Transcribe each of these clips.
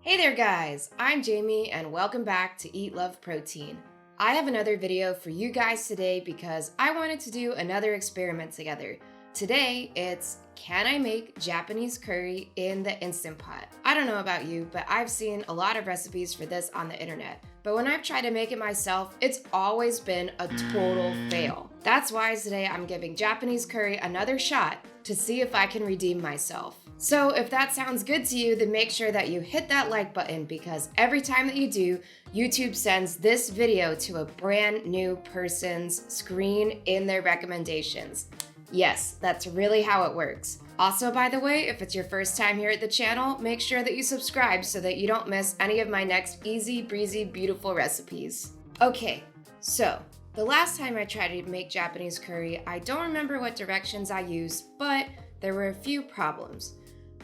Hey there guys, I'm Jamie and welcome back to Eat Love Protein. I have another video for you guys today because I wanted to do another experiment together. Today it's, can I make Japanese curry in the Instant Pot? I don't know about you, but I've seen a lot of recipes for this on the internet. But when I've tried to make it myself, it's always been a total fail. That's why today I'm giving Japanese curry another shot to see if I can redeem myself. So if that sounds good to you, then make sure that you hit that like button because every time that you do, YouTube sends this video to a brand new person's screen in their recommendations. Yes, that's really how it works. Also, by the way, if it's your first time here at the channel, make sure that you subscribe so that you don't miss any of my next easy breezy beautiful recipes. Okay, so the last time I tried to make Japanese curry, I don't remember what directions I used, but there were a few problems.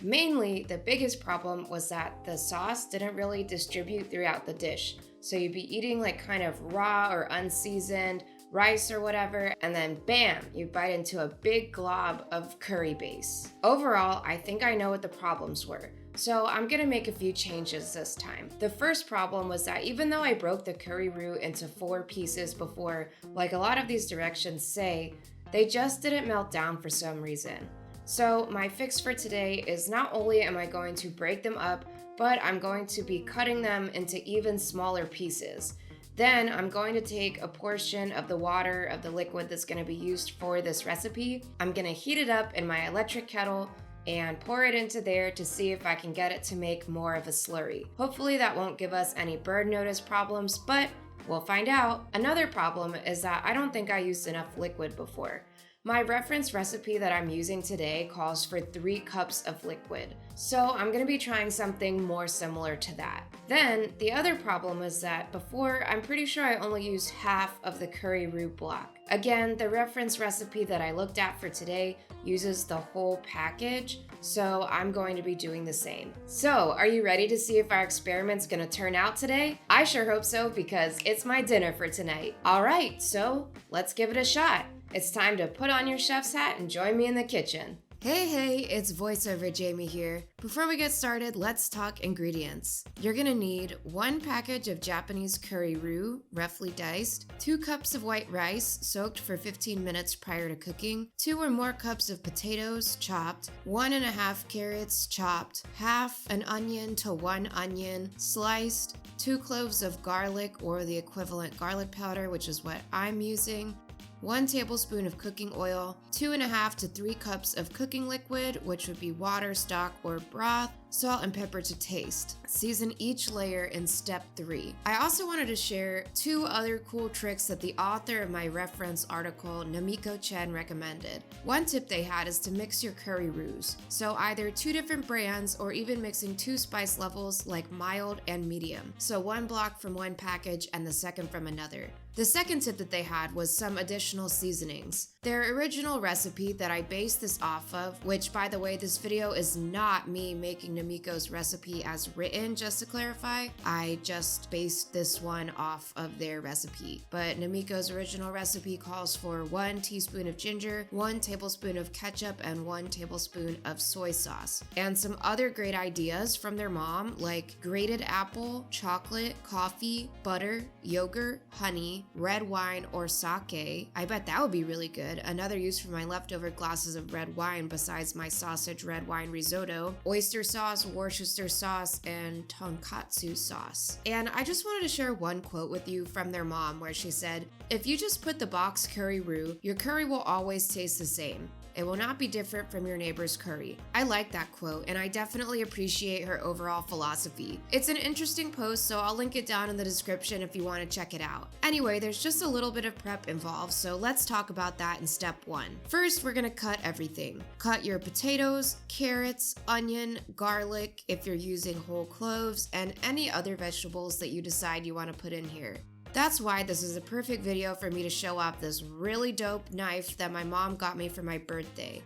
Mainly, the biggest problem was that the sauce didn't really distribute throughout the dish. So you'd be eating like kind of raw or unseasoned rice or whatever, and then bam, you bite into a big glob of curry base. Overall, I think I know what the problems were. So I'm gonna make a few changes this time. The first problem was that even though I broke the curry roux into 4 pieces before, like a lot of these directions say, they just didn't melt down for some reason. So my fix for today is not only am I going to break them up, but I'm going to be cutting them into even smaller pieces. Then I'm going to take a portion of the water of the liquid that's going to be used for this recipe. I'm going to heat it up in my electric kettle and pour it into there to see if I can get it to make more of a slurry. Hopefully that won't give us any bird notice problems, but we'll find out. Another problem is that I don't think I used enough liquid before. My reference recipe that I'm using today calls for 3 cups of liquid, so I'm going to be trying something more similar to that. Then, the other problem is that before, I'm pretty sure I only used half of the curry roux block. Again, the reference recipe that I looked at for today uses the whole package, so I'm going to be doing the same. So, are you ready to see if our experiment's going to turn out today? I sure hope so because it's my dinner for tonight. Alright, so let's give it a shot. It's time to put on your chef's hat and join me in the kitchen. Hey, it's voiceover Jamie here. Before we get started, let's talk ingredients. You're gonna need 1 package of Japanese curry roux, roughly diced, 2 cups of white rice soaked for 15 minutes prior to cooking, 2 or more cups of potatoes chopped, 1.5 carrots chopped, half an onion to 1 onion sliced, 2 cloves of garlic or the equivalent garlic powder, which is what I'm using, 1 tablespoon of cooking oil, 2.5 to 3 cups of cooking liquid, which would be water, stock, or broth, salt and pepper to taste. Season each layer in step 3. I also wanted to share 2 other cool tricks that the author of my reference article, Namiko Chen, recommended. One tip they had is to mix your curry roux. So either 2 different brands or even mixing 2 spice levels like mild and medium. So 1 block from 1 package and the second from another. The second tip that they had was some additional seasonings. Their original recipe that I based this off of, which by the way, this video is not me making Namiko's recipe as written, just to clarify. I just based this one off of their recipe. But Namiko's original recipe calls for 1 teaspoon of ginger, 1 tablespoon of ketchup, and 1 tablespoon of soy sauce. And some other great ideas from their mom, like grated apple, chocolate, coffee, butter, yogurt, honey, red wine, or sake. I bet that would be really good. Another use for my leftover glasses of red wine besides my sausage red wine risotto, oyster sauce, Worcester sauce, and tonkatsu sauce. And I just wanted to share one quote with you from their mom where she said, "If you just put the box curry roux, your curry will always taste the same. It will not be different from your neighbor's curry." I like that quote, and I definitely appreciate her overall philosophy. It's an interesting post, so I'll link it down in the description if you want to check it out. Anyway, there's just a little bit of prep involved, so let's talk about that in step 1. First, we're gonna cut everything. Cut your potatoes, carrots, onion, garlic, if you're using whole cloves, and any other vegetables that you decide you want to put in here. That's why this is a perfect video for me to show off this really dope knife that my mom got me for my birthday.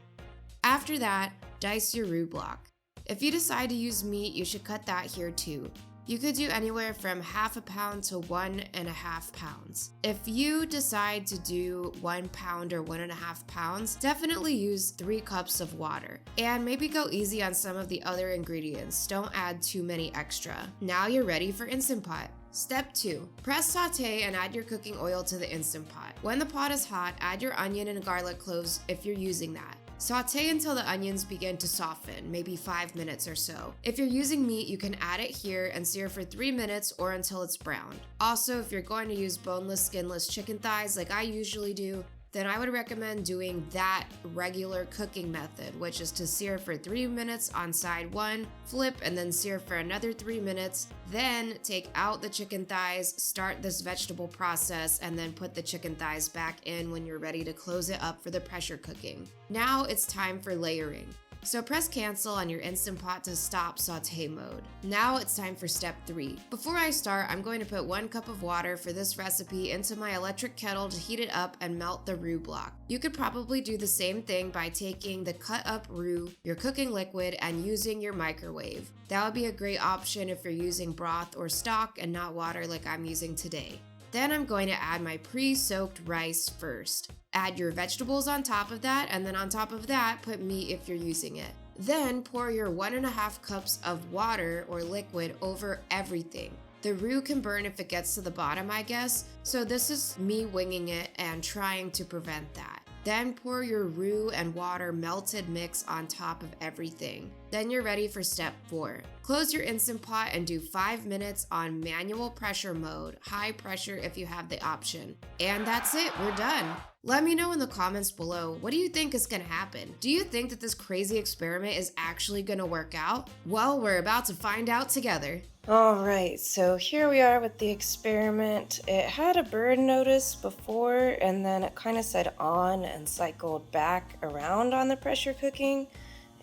After that, dice your roux block. If you decide to use meat, you should cut that here too. You could do anywhere from half a pound to 1.5 pounds. If you decide to do 1 pound or 1.5 pounds, definitely use 3 cups of water. And maybe go easy on some of the other ingredients. Don't add too many extra. Now you're ready for Instant Pot. Step 2. Press saute and add your cooking oil to the Instant Pot. When the pot is hot, add your onion and garlic cloves if you're using that. Saute until the onions begin to soften, maybe 5 minutes or so. If you're using meat, you can add it here and sear for 3 minutes or until it's browned. Also, if you're going to use boneless, skinless chicken thighs like I usually do, then I would recommend doing that regular cooking method, which is to sear for 3 minutes on side 1, flip, and then sear for another 3 minutes. Then take out the chicken thighs, start this vegetable process, and then put the chicken thighs back in when you're ready to close it up for the pressure cooking. Now it's time for layering. So press cancel on your Instant Pot to stop saute mode. Now it's time for step 3. Before I start, I'm going to put 1 cup of water for this recipe into my electric kettle to heat it up and melt the roux block. You could probably do the same thing by taking the cut up roux, your cooking liquid, and using your microwave. That would be a great option if you're using broth or stock and not water like I'm using today. Then I'm going to add my pre-soaked rice first. Add your vegetables on top of that, and then on top of that, put meat if you're using it. Then pour your 1.5 cups of water or liquid over everything. The roux can burn if it gets to the bottom, I guess, so this is me winging it and trying to prevent that. Then pour your roux and water melted mix on top of everything. Then you're ready for step 4. Close your Instant Pot and do 5 minutes on manual pressure mode, high pressure if you have the option. And that's it, we're done. Let me know in the comments below, what do you think is gonna happen? Do you think that this crazy experiment is actually gonna work out? Well, we're about to find out together. Alright, so here we are with the experiment. It had a burn notice before, and then it kind of said on and cycled back around on the pressure cooking.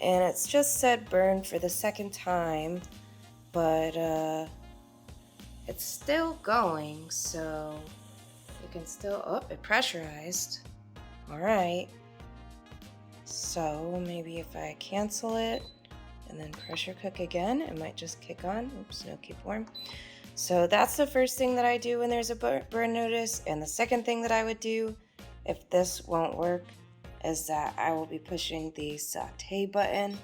And it's just said burn for the second time, but it's still going, so you can still, oh, it pressurized. Alright, so maybe if I cancel it and then pressure cook again, it might just kick on. Oops, no, keep warm. So that's the first thing that I do when there's a burn notice. And the second thing that I would do if this won't work is that I will be pushing the saute button.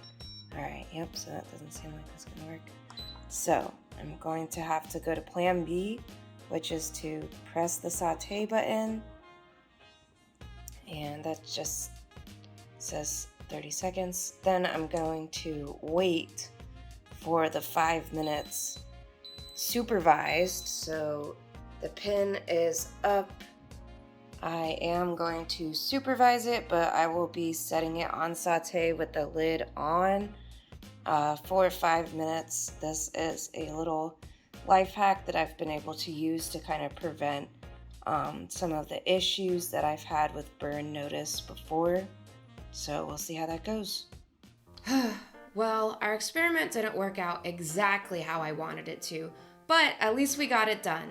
All right, yep, so that doesn't seem like that's gonna work. So I'm going to have to go to plan B, which is to press the saute button. And that just says 30 seconds. Then I'm going to wait for the 5 minutes supervised. So the pin is up. I am going to supervise it, but I will be setting it on saute with the lid on for 5 minutes. This is a little life hack that I've been able to use to kind of prevent some of the issues that I've had with burn notice before. So we'll see how that goes. Well, our experiment didn't work out exactly how I wanted it to, but at least we got it done.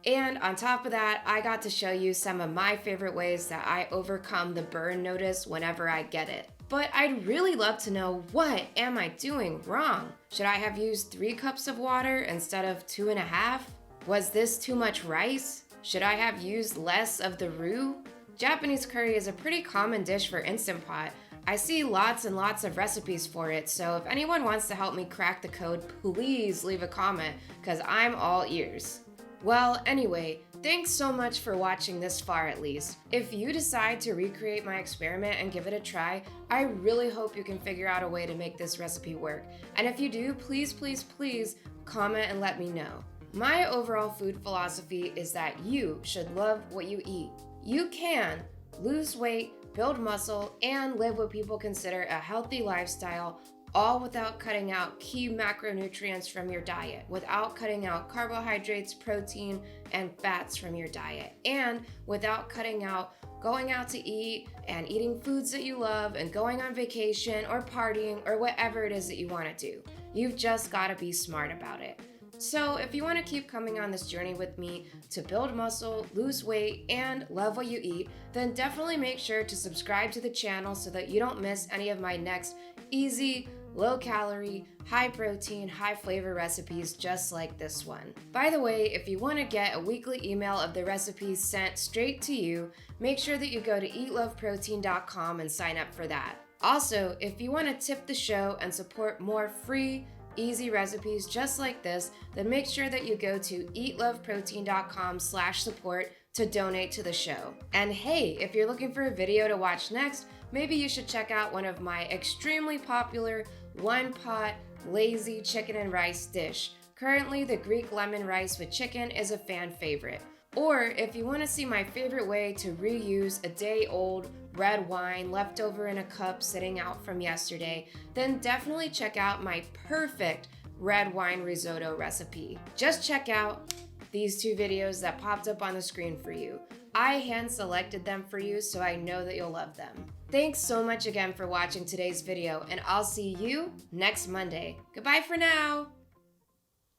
And on top of that, I got to show you some of my favorite ways that I overcome the burn notice whenever I get it. But I'd really love to know, what am I doing wrong? Should I have used 3 cups of water instead of 2.5? Was this too much rice? Should I have used less of the roux? Japanese curry is a pretty common dish for Instant Pot. I see lots and lots of recipes for it, so if anyone wants to help me crack the code, please leave a comment, because I'm all ears. Well, anyway, thanks so much for watching this far at least. If you decide to recreate my experiment and give it a try, I really hope you can figure out a way to make this recipe work. And if you do, please, please, please comment and let me know. My overall food philosophy is that you should love what you eat. You can lose weight, build muscle, and live what people consider a healthy lifestyle, all without cutting out key macronutrients from your diet, without cutting out carbohydrates, protein, and fats from your diet, and without cutting out going out to eat and eating foods that you love and going on vacation or partying or whatever it is that you want to do. You've just got to be smart about it. So if you want to keep coming on this journey with me to build muscle, lose weight, and love what you eat, then definitely make sure to subscribe to the channel so that you don't miss any of my next easy, low calorie, high protein, high flavor recipes just like this one. By the way, if you want to get a weekly email of the recipes sent straight to you, make sure that you go to eatloveprotein.com and sign up for that. Also, if you want to tip the show and support more free, easy recipes just like this, then make sure that you go to eatloveprotein.com/support to donate to the show. And hey, if you're looking for a video to watch next, maybe you should check out one of my extremely popular one-pot lazy chicken and rice dish. Currently, the Greek lemon rice with chicken is a fan favorite. Or if you want to see my favorite way to reuse a day-old red wine left over in a cup sitting out from yesterday, then definitely check out my perfect red wine risotto recipe. Just check out these two videos that popped up on the screen for you. I hand selected them for you, so I know that you'll love them. Thanks so much again for watching today's video, and I'll see you next Monday. Goodbye for now!